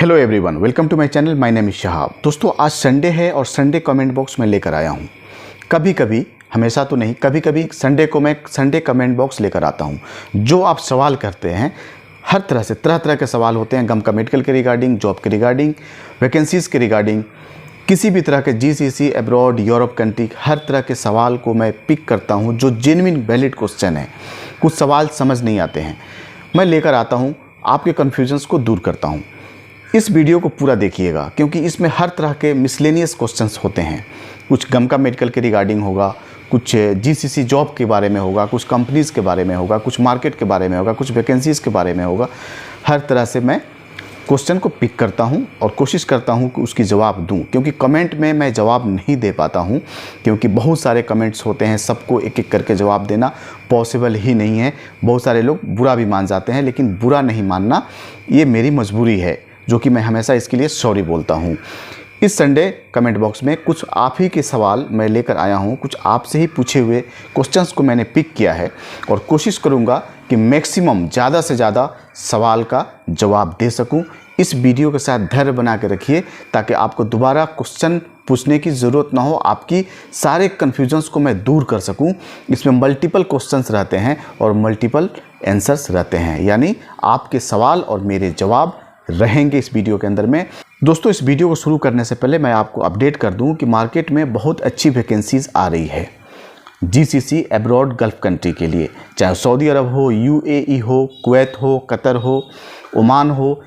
Hello everyone, welcome to my channel. My name is Shahab. दोस्तों, आज Sunday है और संडे कमेंट बॉक्स में लेकर आया हूँ। कभी कभी, हमेशा तो नहीं, कभी कभी संडे को मैं संडे कमेंट बॉक्स लेकर आता हूँ। जो आप सवाल करते हैं, हर तरह से तरह तरह के सवाल होते हैं। गमका मेडिकल के रिगार्डिंग, जॉब के रिगार्डिंग, वैकेंसीज़ के रिगार्डिंग, किसी भी तरह के जीसीसी, अब्रॉड, यूरोप कंट्री, हर तरह के सवाल को मैं पिक करता हूँ जो जेन्युइन वैलिड क्वेश्चन है। कुछ सवाल समझ नहीं आते हैं, मैं लेकर आता हूँ, आपके कन्फ्यूजन्स को दूर करता हूँ। इस वीडियो को पूरा देखिएगा क्योंकि इसमें हर तरह के मिसलेनियस क्वेश्चंस होते हैं। कुछ गमका मेडिकल के रिगार्डिंग होगा, कुछ जीसीसी जॉब के बारे में होगा, कुछ कंपनीज़ के बारे में होगा, कुछ मार्केट के बारे में होगा, कुछ वैकेंसीज़ के बारे में होगा। हर तरह से मैं क्वेश्चन को पिक करता हूं और कोशिश करता हूं कि उसकी जवाब दूं, क्योंकि कमेंट में मैं जवाब नहीं दे पाता हूं क्योंकि बहुत सारे कमेंट्स होते हैं। सबको एक एक करके जवाब देना पॉसिबल ही नहीं है। बहुत सारे लोग बुरा भी मान जाते हैं, लेकिन बुरा नहीं मानना ये मेरी मजबूरी है, जो कि मैं हमेशा इसके लिए सॉरी बोलता हूँ। इस संडे कमेंट बॉक्स में कुछ आप ही के सवाल मैं लेकर आया हूँ। कुछ आपसे ही पूछे हुए क्वेश्चंस को मैंने पिक किया है और कोशिश करूँगा कि मैक्सिमम ज़्यादा से ज़्यादा सवाल का जवाब दे सकूँ। इस वीडियो के साथ धैर्य बना के रखिए ताकि आपको दोबारा क्वेश्चन पूछने की ज़रूरत ना हो। आपकी सारे कन्फ्यूजन्स को मैं दूर कर सकूं। इसमें मल्टीपल क्वेश्चंस रहते हैं और मल्टीपल आंसर्स रहते हैं, यानी आपके सवाल और मेरे जवाब रहेंगे इस वीडियो के अंदर में। दोस्तों, इस वीडियो को शुरू करने से पहले मैं आपको अपडेट कर दूं कि मार्केट में बहुत अच्छी वैकेंसीज़ आ रही है जीसीसी, अब्रॉड, गल्फ़ कंट्री के लिए। चाहे सऊदी अरब हो, यूएई हो, कुवैत हो, कतर हो, ओमान हो,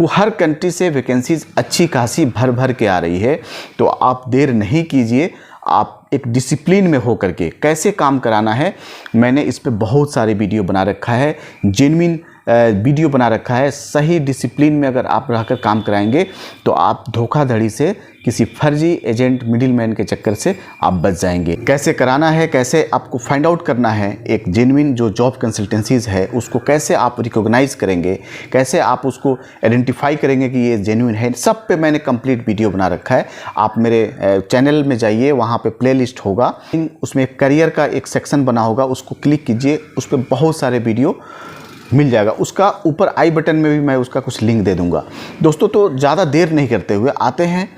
हर कंट्री से वैकेंसीज़ अच्छी खासी भर भर के आ रही है। तो आप देर नहीं कीजिए, आप एक डिसिप्लिन में हो करके कैसे काम कराना है, मैंने इस पे बहुत सारे वीडियो बना रखा है, जेन्युइन वीडियो बना रखा है। सही डिसिप्लिन में अगर आप रहकर काम कराएंगे तो आप धोखाधड़ी से, किसी फर्जी एजेंट, मिडिलमैन के चक्कर से आप बच जाएंगे। कैसे कराना है, कैसे आपको फाइंड आउट करना है एक जेन्युइन जो जॉब कंसल्टेंसीज़ है, उसको कैसे आप रिकॉग्नाइज करेंगे, कैसे आप उसको आइडेंटिफाई करेंगे कि ये जेन्युइन है, सब पे मैंने कंप्लीट वीडियो बना रखा है। आप मेरे चैनल में जाइए, वहाँ पे प्लेलिस्ट होगा, उसमें करियर का एक सेक्शन बना होगा, उसको क्लिक कीजिए, उस पर बहुत सारे वीडियो मिल जाएगा। उसका ऊपर आई बटन में भी मैं उसका कुछ लिंक दे दूंगा। दोस्तों, तो ज़्यादा देर नहीं करते हुए आते हैं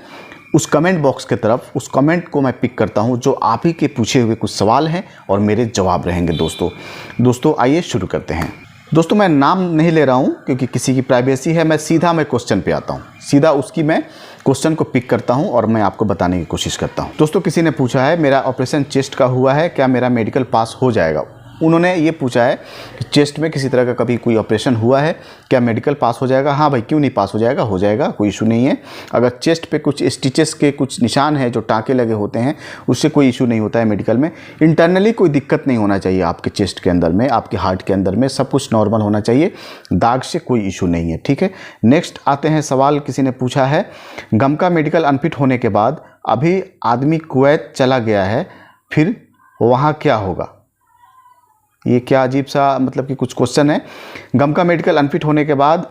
उस कमेंट बॉक्स की तरफ। उस कमेंट को मैं पिक करता हूं जो आप ही के पूछे हुए कुछ सवाल हैं और मेरे जवाब रहेंगे। दोस्तों आइए शुरू करते हैं। दोस्तों, मैं नाम नहीं ले रहा हूं क्योंकि किसी की प्राइवेसी है। मैं क्वेश्चन पे आता हूं, सीधा उसकी मैं क्वेश्चन को पिक करता हूं और मैं आपको बताने की कोशिश करता हूं। दोस्तों, किसी ने पूछा है मेरा ऑपरेशन चेस्ट का हुआ है, क्या मेरा मेडिकल पास हो जाएगा? उन्होंने ये पूछा है कि चेस्ट में किसी तरह का कभी कोई ऑपरेशन हुआ है, क्या मेडिकल पास हो जाएगा? हाँ भाई, क्यों नहीं पास हो जाएगा, हो जाएगा, कोई इशू नहीं है। अगर चेस्ट पे कुछ स्टिचेस के कुछ निशान हैं, जो टाँके लगे होते हैं, उससे कोई इशू नहीं होता है मेडिकल में। इंटरनली कोई दिक्कत नहीं होना चाहिए आपके चेस्ट के अंदर में, आपके हार्ट के अंदर में, सब कुछ नॉर्मल होना चाहिए, दाग से कोई इशू नहीं है। ठीक है, नेक्स्ट आते हैं सवाल। किसी ने पूछा है गमका मेडिकल अनफिट होने के बाद अभी आदमी कुवैत चला गया है, फिर वहाँ क्या होगा? ये क्या अजीब सा, मतलब कि कुछ क्वेश्चन है। गमका मेडिकल अनफिट होने के बाद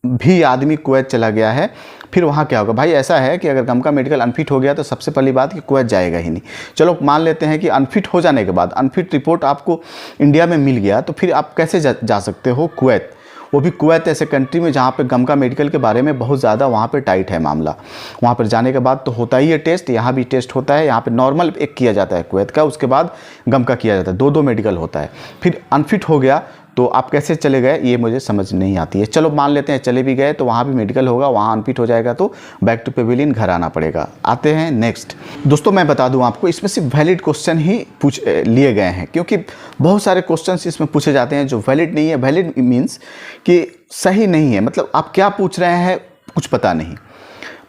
भी आदमी कुवैत चला गया है, फिर वहाँ क्या होगा? भाई, ऐसा है कि अगर गमका मेडिकल अनफिट हो गया तो सबसे पहली बात कि कुवैत जाएगा ही नहीं। चलो मान लेते हैं कि अनफिट हो जाने के बाद, अनफिट रिपोर्ट आपको इंडिया में मिल गया, तो फिर आप कैसे जा सकते हो कुवैत? वो भी कुवैत ऐसे कंट्री में जहाँ पे गमका मेडिकल के बारे में बहुत ज़्यादा वहाँ पे टाइट है मामला। वहाँ पर जाने के बाद तो होता ही है टेस्ट, यहाँ भी टेस्ट होता है। यहाँ पे नॉर्मल एक किया जाता है कुवैत का, उसके बाद गमका किया जाता है, दो मेडिकल होता है। फिर अनफिट हो गया तो आप कैसे चले गए, ये मुझे समझ नहीं आती है। चलो मान लेते हैं चले भी गए तो वहाँ भी मेडिकल होगा, वहाँ अनफिट हो जाएगा तो बैक टू पेविलियन घर आना पड़ेगा। आते हैं नेक्स्ट। दोस्तों, मैं बता दूं आपको, इसमें सिर्फ वैलिड क्वेश्चन ही पूछ लिए गए हैं, क्योंकि बहुत सारे क्वेश्चंस इसमें पूछे जाते हैं जो वैलिड नहीं है। वैलिड मीन्स कि सही नहीं है, मतलब आप क्या पूछ रहे हैं कुछ पता नहीं,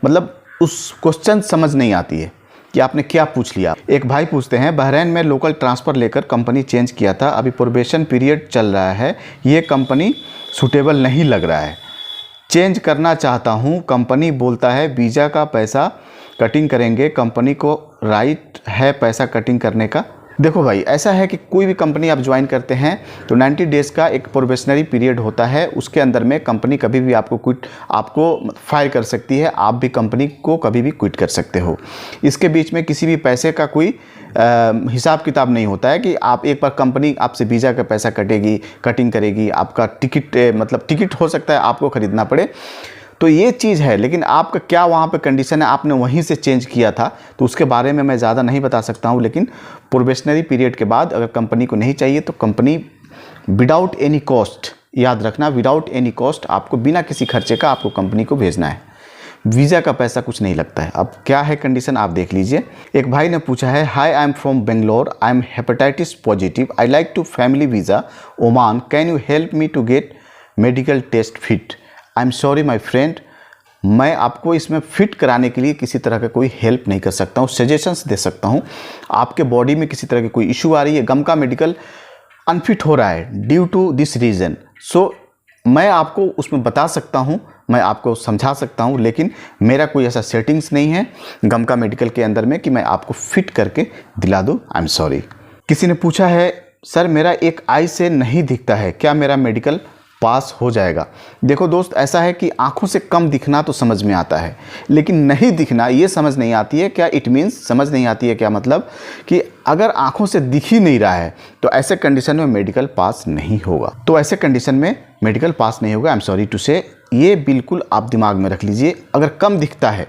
मतलब उस क्वेश्चन समझ नहीं आती है कि आपने क्या पूछ लिया। एक भाई पूछते हैं बहरीन में लोकल ट्रांसफ़र लेकर कंपनी चेंज किया था, अभी प्रोबेशन पीरियड चल रहा है, ये कंपनी सूटेबल नहीं लग रहा है, चेंज करना चाहता हूँ। कंपनी बोलता है वीज़ा का पैसा कटिंग करेंगे, कंपनी को राइट है पैसा कटिंग करने का? देखो भाई, ऐसा है कि कोई भी कंपनी आप ज्वाइन करते हैं तो 90 डेज़ का एक प्रोबेशनरी पीरियड होता है। उसके अंदर में कंपनी कभी भी आपको फायर कर सकती है, आप भी कंपनी को कभी भी क्विट कर सकते हो। इसके बीच में किसी भी पैसे का कोई हिसाब किताब नहीं होता है कि आप एक बार कंपनी आपसे वीज़ा का पैसा कटिंग करेगी, आपका टिकट, मतलब टिकट हो सकता है आपको ख़रीदना पड़े, तो ये चीज़ है, लेकिन आपका क्या वहाँ पे कंडीशन है, आपने वहीं से चेंज किया था, तो उसके बारे में मैं ज़्यादा नहीं बता सकता हूँ। लेकिन प्रोबेशनरी पीरियड के बाद अगर कंपनी को नहीं चाहिए तो कंपनी विदाउट एनी कॉस्ट, याद रखना, विदाउट एनी कॉस्ट आपको बिना किसी खर्चे का आपको कंपनी को भेजना है। वीज़ा का पैसा कुछ नहीं लगता है। अब क्या है कंडीशन आप देख लीजिए। एक भाई ने पूछा है, hi I am from Bangalore, I am hepatitis positive, I like to family visa Oman, can you help me to get medical test fit. I am sorry my friend, मैं आपको इसमें फिट कराने के लिए किसी तरह का कोई हेल्प नहीं कर सकता हूँ, सजेशंस दे सकता हूँ। आपके बॉडी में किसी तरह की कोई इशू आ रही है, गमका मेडिकल अनफिट हो रहा है ड्यू टू दिस रीज़न, सो मैं आपको उसमें बता सकता हूँ, मैं आपको समझा सकता हूँ, लेकिन मेरा कोई ऐसा सेटिंग्स नहीं है गमका मेडिकल के अंदर में कि मैं आपको फिट करके दिला दूँ। आई एम सॉरी। किसी ने पूछा है, सर मेरा एक आई से नहीं दिखता है, क्या मेरा मेडिकल पास हो जाएगा। देखो दोस्त, ऐसा है कि आंखों से कम दिखना तो समझ में आता है, लेकिन नहीं दिखना ये समझ नहीं आती है। क्या इट मीन्स, समझ नहीं आती है क्या मतलब कि अगर आंखों से दिख ही नहीं रहा है तो ऐसे कंडीशन में मेडिकल पास नहीं होगा। तो ऐसे कंडीशन में मेडिकल पास नहीं होगा। आई एम सॉरी टू से, ये बिल्कुल आप दिमाग में रख लीजिए। अगर कम दिखता है,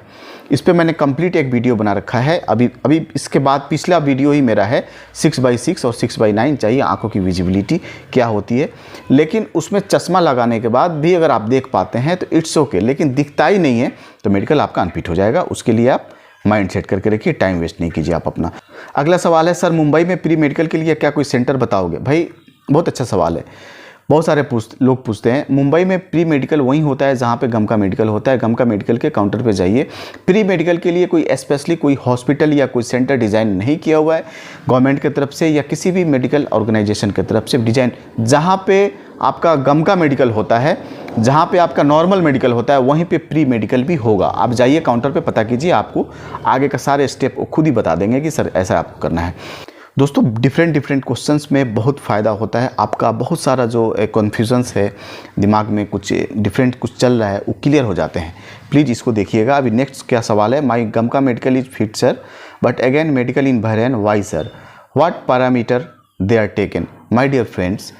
इस पे मैंने कंप्लीट एक वीडियो बना रखा है। अभी इसके बाद पिछला वीडियो ही मेरा है 6x6 और 6x9 चाहिए आंखों की विजिबिलिटी क्या होती है। लेकिन उसमें चश्मा लगाने के बाद भी अगर आप देख पाते हैं तो इट्स ओके, लेकिन दिखता ही नहीं है तो मेडिकल आपका अनफिट हो जाएगा। उसके लिए आप माइंड सेट करके रखिए, टाइम वेस्ट नहीं कीजिए आप अपना। अगला सवाल है, सर मुंबई में प्री मेडिकल के लिए क्या कोई सेंटर बताओगे। भाई बहुत अच्छा सवाल है। बहुत सारे लोग पूछते हैं, मुंबई में प्री मेडिकल वहीं होता है जहाँ पे गमका मेडिकल होता है। गमका मेडिकल के काउंटर पे जाइए। प्री मेडिकल के लिए कोई स्पेशली कोई हॉस्पिटल या कोई सेंटर डिज़ाइन नहीं किया हुआ है गवर्नमेंट की तरफ से या किसी भी मेडिकल ऑर्गेनाइजेशन की तरफ से डिज़ाइन। जहाँ पे आपका गमका मेडिकल होता है, जहाँ पे आपका नॉर्मल मेडिकल होता है, वहीं पे प्री मेडिकल भी होगा। आप जाइए काउंटर पे, पता कीजिए, आपको आगे का सारे स्टेप खुद ही बता देंगे कि सर ऐसा आपको करना है। दोस्तों, डिफरेंट क्वेश्चंस में बहुत फ़ायदा होता है। आपका बहुत सारा जो कन्फ्यूजन्स है, दिमाग में कुछ डिफरेंट कुछ चल रहा है, वो क्लियर हो जाते हैं। प्लीज़ इसको देखिएगा। अभी नेक्स्ट क्या सवाल है, माई गमका medical is fit sir but again medical in Bahrain, why sir, what parameter they are taken. My dear friends,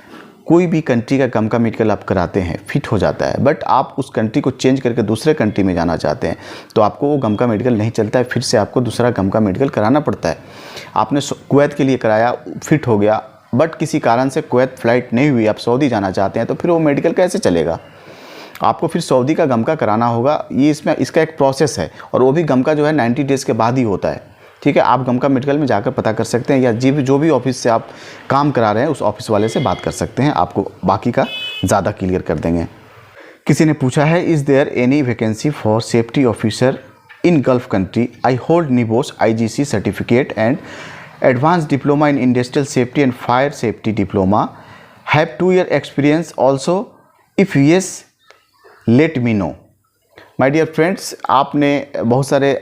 कोई भी कंट्री का गमका मेडिकल आप कराते हैं, फिट हो जाता है, बट आप उस कंट्री को चेंज करके दूसरे कंट्री में जाना चाहते हैं तो आपको वो गमका मेडिकल नहीं चलता है, फिर से आपको दूसरा गमका मेडिकल कराना पड़ता है। आपने कुवैत के लिए कराया, फिट हो गया, बट किसी कारण से कुवैत फ्लाइट नहीं हुई, आप सऊदी जाना चाहते हैं, तो फिर वो मेडिकल कैसे चलेगा। आपको फिर सऊदी का गमका कराना होगा। ये इसका एक प्रोसेस है, और वो भी गमका जो है 90 डेज़ के बाद ही होता है। ठीक है, आप गमका मेडिकल में जाकर पता कर सकते हैं, या जो भी ऑफिस से आप काम करा रहे हैं उस ऑफिस वाले से बात कर सकते हैं, आपको बाकी का ज़्यादा क्लियर कर देंगे। किसी ने पूछा है, is there any vacancy for safety officer in Gulf country, I hold NEBOSH IGC certificate and advance diploma in industrial safety and fire safety diploma, have 2 year experience also, if yes let me know. My dear friends, आपने बहुत सारे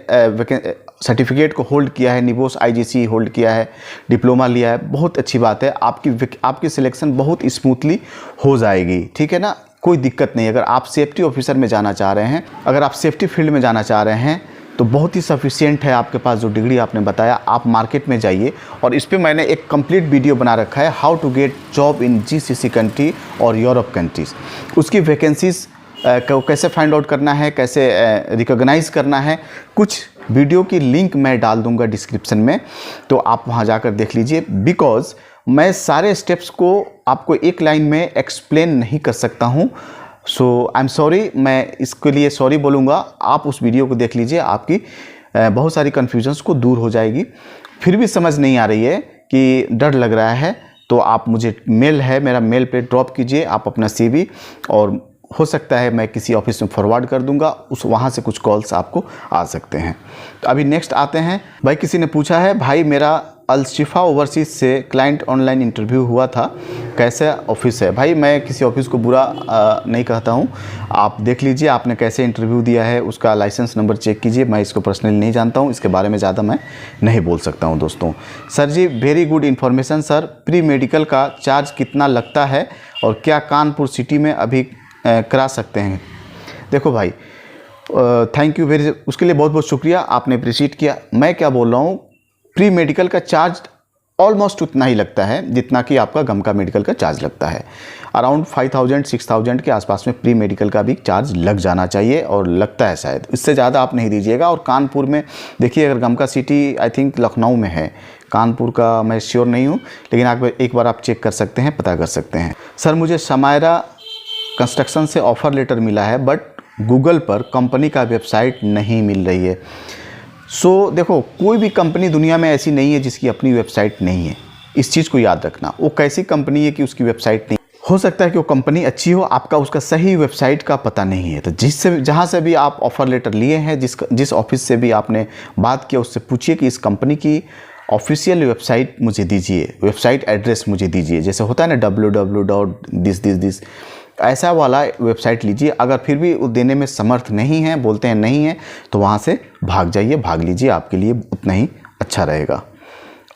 certificate को hold किया है, निबोस IGC hold किया है, diploma लिया है, बहुत अच्छी बात है। आपकी सिलेक्शन बहुत स्मूथली हो जाएगी। ठीक है ना, कोई दिक्कत नहीं। अगर आप सेफ्टी ऑफिसर में जाना चाह रहे हैं, अगर आप सेफ्टी फील्ड में जाना चाह रहे हैं तो बहुत ही सफिशिएंट है आपके पास जो डिग्री आपने बताया। आप मार्केट में जाइए, और इस पर मैंने एक कंप्लीट वीडियो बना रखा है, how to get job in GCC country और यूरोप कंट्रीज़। उसकी वैकेंसीज को कैसे फाइंड आउट करना है, कैसे रिकॉग्नाइज़ करना है, कुछ वीडियो की लिंक मैं डाल दूंगा डिस्क्रिप्शन में, तो आप वहां जाकर देख लीजिए। बिकॉज़ मैं सारे स्टेप्स को आपको एक लाइन में एक्सप्लेन नहीं कर सकता हूं, सो आई एम सॉरी, मैं इसके लिए सॉरी बोलूँगा। आप उस वीडियो को देख लीजिए, आपकी बहुत सारी कन्फ्यूजन्स को दूर हो जाएगी। फिर भी समझ नहीं आ रही है कि डर लग रहा है, तो आप मुझे मेल है, मेरा मेल पे ड्रॉप कीजिए आप अपना CV, और हो सकता है मैं किसी ऑफिस में फॉरवर्ड कर दूंगा, वहाँ से कुछ कॉल्स आपको आ सकते हैं। तो अभी नेक्स्ट आते हैं। भाई किसी ने पूछा है, भाई मेरा अल-शिफा ओवरसीज़ से क्लाइंट ऑनलाइन इंटरव्यू हुआ था, कैसे ऑफिस है। भाई मैं किसी ऑफिस को बुरा नहीं कहता हूँ, आप देख लीजिए आपने कैसे इंटरव्यू दिया है, उसका लाइसेंस नंबर चेक कीजिए। मैं इसको पर्सनली नहीं जानता हूँ, इसके बारे में ज़्यादा मैं नहीं बोल सकता हूँ दोस्तों। Sir ji, very good information sir, pre medical का चार्ज कितना लगता है और क्या कानपुर सिटी में अभी करा सकते हैं। देखो भाई, थैंक यू उसके लिए बहुत बहुत शुक्रिया, आपने अप्रिशिएट किया। मैं क्या बोल रहा हूँ, प्री मेडिकल का चार्ज ऑलमोस्ट उतना ही लगता है जितना कि आपका गमका मेडिकल का चार्ज लगता है। अराउंड 5000 6000 के आसपास में प्री मेडिकल का भी चार्ज लग जाना चाहिए, और लगता है शायद, इससे ज़्यादा आप नहीं दीजिएगा। और कानपुर में देखिए, अगर गमका सिटी आई थिंक लखनऊ में है, कानपुर का मैं श्योर नहीं हूँ, लेकिन एक बार आप चेक कर सकते हैं, पता कर सकते हैं। सर मुझे समायरा कंस्ट्रक्शन से ऑफ़र लेटर मिला है, बट गूगल पर कंपनी का वेबसाइट नहीं मिल रही है। सो देखो, कोई भी कंपनी दुनिया में ऐसी नहीं है जिसकी अपनी वेबसाइट नहीं है, इस चीज़ को याद रखना। वो कैसी कंपनी है कि उसकी वेबसाइट नहीं, हो सकता है कि वो कंपनी अच्छी हो, आपका उसका सही वेबसाइट का पता नहीं है। तो जहाँ से भी आप ऑफ़र लेटर लिए हैं, जिस ऑफिस से भी आपने बात किया, उससे पूछिए कि इस कंपनी की ऑफिशियल वेबसाइट मुझे दीजिए, वेबसाइट एड्रेस मुझे दीजिए। जैसे होता है ना www.this, ऐसा वाला वेबसाइट लीजिए। अगर फिर भी वो देने में समर्थ नहीं है, बोलते हैं नहीं है, तो वहाँ से भाग जाइए, भाग लीजिए, आपके लिए उतना ही अच्छा रहेगा।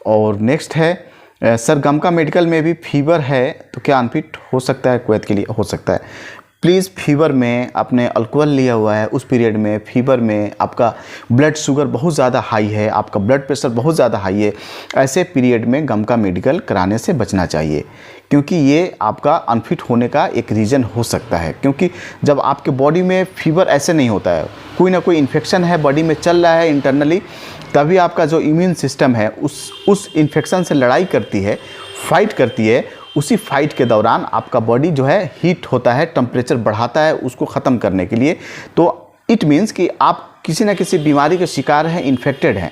और नेक्स्ट है, सर गमका मेडिकल में भी फीवर है तो क्या अनफिट हो सकता है कुवैत के लिए? हो सकता है। प्लीज़, फीवर में आपने अल्कोहल लिया हुआ है, उस पीरियड में फीवर में आपका ब्लड शुगर बहुत ज़्यादा हाई है, आपका ब्लड प्रेशर बहुत ज़्यादा हाई है, ऐसे पीरियड में गमका मेडिकल कराने से बचना चाहिए, क्योंकि ये आपका अनफिट होने का एक रीज़न हो सकता है। क्योंकि जब आपके बॉडी में फीवर ऐसे नहीं होता है, कोई ना कोई इन्फेक्शन है बॉडी में चल रहा है इंटरनली, तभी आपका जो इम्यून सिस्टम है उस इन्फेक्शन से लड़ाई करती है, फाइट करती है। उसी फाइट के दौरान आपका बॉडी जो है हीट होता है, टेम्परेचर बढ़ाता है उसको ख़त्म करने के लिए। तो इट मीन्स कि आप किसी न किसी बीमारी के शिकार हैं, इन्फेक्टेड हैं।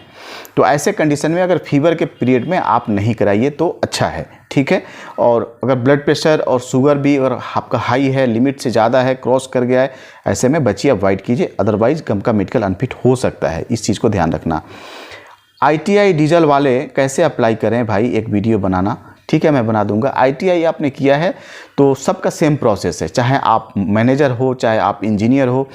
तो ऐसे कंडीशन में अगर फीवर के पीरियड में आप नहीं कराइए तो अच्छा है, ठीक है। और अगर ब्लड प्रेशर और शुगर भी अगर आपका हाई है, लिमिट से ज़्यादा है, क्रॉस कर गया है, ऐसे में बचिए, अवॉइड कीजिए, अदरवाइज गमका मेडिकल अनफिट हो सकता है। इस चीज़ को ध्यान रखना। ITI डीजल वाले कैसे अप्लाई करें भाई, एक वीडियो बनाना, ठीक है, मैं बना दूंगा। ITI आपने किया है तो सबका सेम प्रोसेस है, चाहे आप मैनेजर हो, चाहे आप इंजीनियर हो,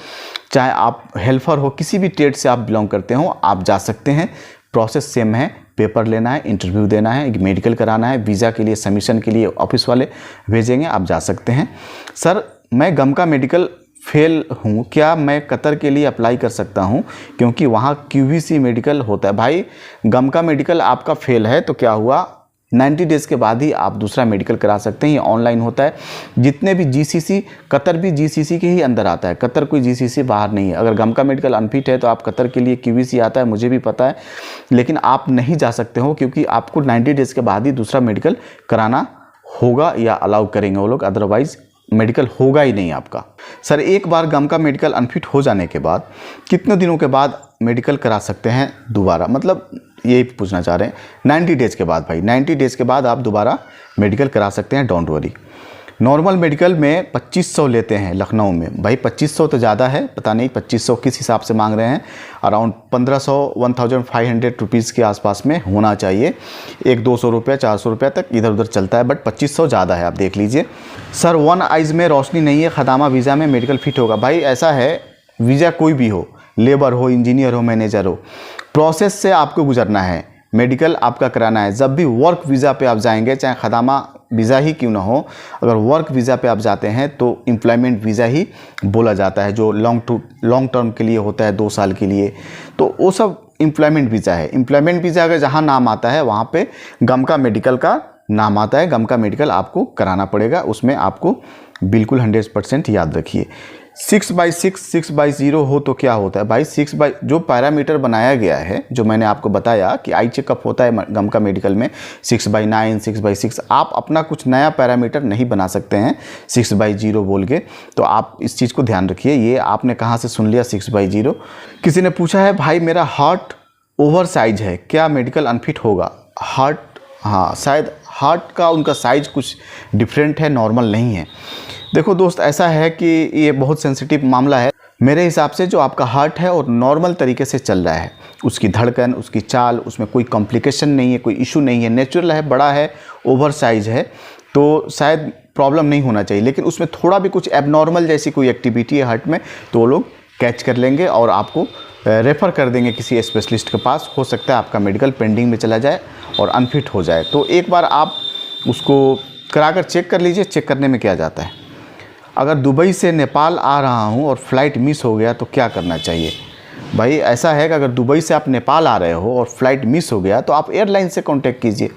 चाहे आप हेल्पर हो, किसी भी ट्रेड से आप बिलोंग करते हो, आप जा सकते हैं। प्रोसेस सेम है, पेपर लेना है, इंटरव्यू देना है, मेडिकल कराना है, वीज़ा के लिए सबमिशन के लिए ऑफिस वाले भेजेंगे, आप जा सकते हैं। सर मैं गमका मेडिकल फेल हूँ, क्या मैं कतर के लिए अप्लाई कर सकता हूँ? क्योंकि वहाँ QVC मेडिकल होता है। भाई गमका मेडिकल आपका फेल है तो क्या हुआ, 90 डेज़ के बाद ही आप दूसरा मेडिकल करा सकते हैं। ये ऑनलाइन होता है। जितने भी GCC, कतर भी GCC के ही अंदर आता है, कतर कोई GCC बाहर नहीं है। अगर गमका मेडिकल अनफिट है तो आप कतर के लिए QVC आता है, मुझे भी पता है, लेकिन आप नहीं जा सकते हो क्योंकि आपको 90 डेज़ के बाद ही दूसरा मेडिकल कराना होगा या अलाउ करेंगे वो लोग, अदरवाइज़ मेडिकल होगा ही नहीं आपका। सर एक बार गमका मेडिकल अनफिट हो जाने के बाद कितने दिनों के बाद मेडिकल करा सकते हैं दोबारा? मतलब यही पूछना चाह रहे हैं। 90 डेज़ के बाद भाई, 90 डेज़ के बाद आप दोबारा मेडिकल करा सकते हैं, डोंट वरी। नॉर्मल मेडिकल में 2500 लेते हैं लखनऊ में। भाई 2500 तो ज़्यादा है, पता नहीं 2500 किस हिसाब से मांग रहे हैं। अराउंड 1500 रुपीज़ के आसपास में होना चाहिए। 200 रुपये 400 रुपये तक इधर उधर चलता है, बट 2500 ज़्यादा है, आप देख लीजिए। सर वन आइज़ में रोशनी नहीं है, खदामा वीज़ा में मेडिकल फिट होगा? भाई ऐसा है, वीज़ा कोई भी हो, लेबर हो, इंजीनियर हो, मैनेजर हो, प्रोसेस से आपको गुजरना है, मेडिकल आपका कराना है। जब भी वर्क वीज़ा पे आप जाएंगे, चाहे खदामा वीज़ा ही क्यों ना हो, अगर वर्क वीज़ा पे आप जाते हैं तो एम्प्लॉयमेंट वीज़ा ही बोला जाता है, जो लॉन्ग टर्म के लिए होता है, 2 साल के लिए, तो वो सब एम्प्लॉयमेंट वीज़ा है। एम्प्लॉयमेंट वीज़ा अगर जहाँ नाम आता है वहाँ पे गमका मेडिकल का नाम आता है। गमका मेडिकल आपको कराना पड़ेगा, उसमें आपको बिल्कुल 100% याद रखिए। 6/6 6/0 हो तो क्या होता है भाई? जो पैरामीटर बनाया गया है, जो मैंने आपको बताया कि आई चेकअप होता है गमका मेडिकल में 6/9 6/6, आप अपना कुछ नया पैरामीटर नहीं बना सकते हैं 6/0 बोल के। तो आप इस चीज़ को ध्यान रखिए। ये आपने कहाँ से सुन लिया 6/0? किसी ने पूछा है भाई मेरा हार्ट ओवर साइज है, क्या मेडिकल अनफिट होगा? हार्ट, हाँ शायद हार्ट का उनका साइज कुछ डिफरेंट है, नॉर्मल नहीं है। देखो दोस्त, ऐसा है कि ये बहुत सेंसिटिव मामला है। मेरे हिसाब से जो आपका हार्ट है और नॉर्मल तरीके से चल रहा है, उसकी धड़कन, उसकी चाल, उसमें कोई कॉम्प्लिकेशन नहीं है, कोई इशू नहीं है, नेचुरल है, बड़ा है, ओवर साइज है, तो शायद प्रॉब्लम नहीं होना चाहिए। लेकिन उसमें थोड़ा भी कुछ एबनॉर्मल जैसी कोई एक्टिविटी है हार्ट में तो वो लोग कैच कर लेंगे और आपको रेफ़र कर देंगे किसी स्पेशलिस्ट के पास। हो सकता है आपका मेडिकल पेंडिंग में चला जाए और अनफिट हो जाए। तो एक बार आप उसको कराकर चेक कर लीजिए। चेक करने में क्या जाता है। अगर दुबई से नेपाल आ रहा हूँ और फ़्लाइट मिस हो गया तो क्या करना चाहिए? भाई ऐसा है कि अगर दुबई से आप नेपाल आ रहे हो और फ्लाइट मिस हो गया तो आप एयरलाइन से कांटेक्ट कीजिए।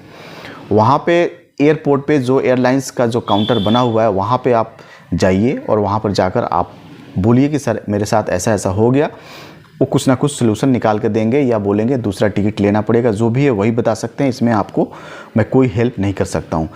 वहाँ पे एयरपोर्ट पे जो एयरलाइंस का जो काउंटर बना हुआ है वहाँ पे आप जाइए और वहाँ पर जाकर आप बोलिए कि सर मेरे साथ ऐसा ऐसा हो गया। वो कुछ ना कुछ सलूशन निकाल के देंगे या बोलेंगे दूसरा टिकट लेना पड़ेगा। जो भी है वही बता सकते हैं, इसमें आपको मैं कोई हेल्प नहीं कर सकता हूँ।